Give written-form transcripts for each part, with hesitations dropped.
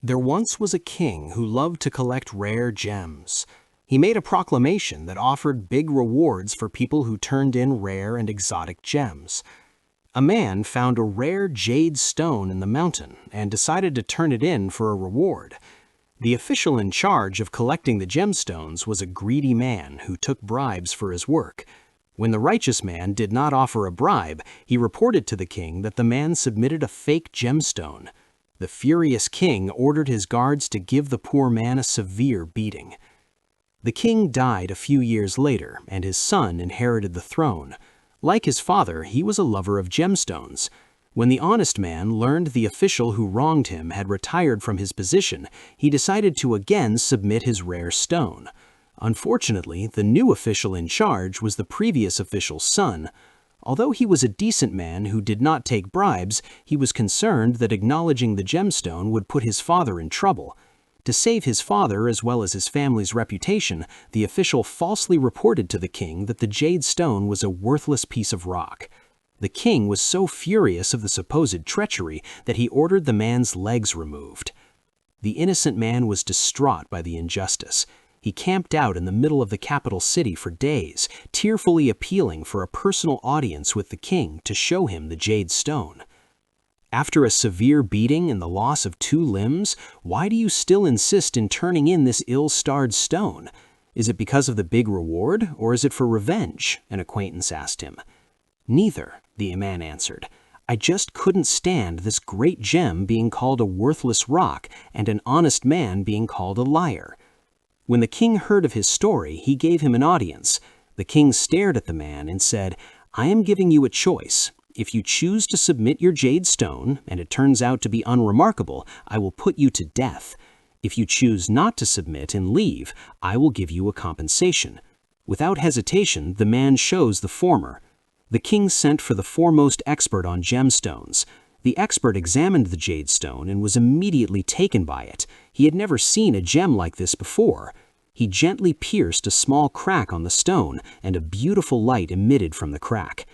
There once was a king who loved to collect rare gems. He made a proclamation that offered big rewards for people who turned in rare and exotic gems. A man found a rare jade stone in the mountain and decided to turn it in for a reward. The official in charge of collecting the gemstones was a greedy man who took bribes for his work. When the righteous man did not offer a bribe, he reported to the king that the man submitted a fake gemstone. The furious king ordered his guards to give the poor man a severe beating. The king died a few years later, and his son inherited the throne. Like his father, he was a lover of gemstones. When the honest man learned the official who wronged him had retired from his position, he decided to again submit his rare stone. Unfortunately, the new official in charge was the previous official's son. Although he was a decent man who did not take bribes, he was concerned that acknowledging the gemstone would put his father in trouble. To save his father as well as his family's reputation, the official falsely reported to the king that the jade stone was a worthless piece of rock. The king was so furious of the supposed treachery that he ordered the man's legs removed. The innocent man was distraught by the injustice. He camped out in the middle of the capital city for days, tearfully appealing for a personal audience with the king to show him the jade stone. After a severe beating and the loss of 2 limbs, why do you still insist in turning in this ill-starred stone? Is it because of the big reward, or is it for revenge? An acquaintance asked him. Neither, the man answered. I just couldn't stand this great gem being called a worthless rock and an honest man being called a liar. When the king heard of his story, he gave him an audience. The king stared at the man and said, I am giving you a choice. If you choose to submit your jade stone, and it turns out to be unremarkable, I will put you to death. If you choose not to submit and leave, I will give you a compensation. Without hesitation, the man chose the former. The king sent for the foremost expert on gemstones. The expert examined the jade stone and was immediately taken by it. He had never seen a gem like this before. He gently pierced a small crack on the stone, and a beautiful light emitted from the crack.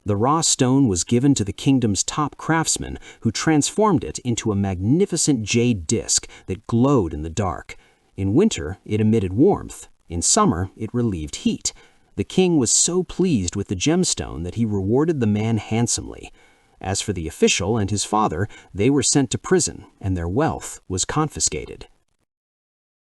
The raw stone was given to the kingdom's top craftsman, who transformed it into a magnificent jade disc that glowed in the dark. In winter, it emitted warmth. In summer, it relieved heat. The king was so pleased with the gemstone that he rewarded the man handsomely. As for the official and his father, they were sent to prison, and their wealth was confiscated.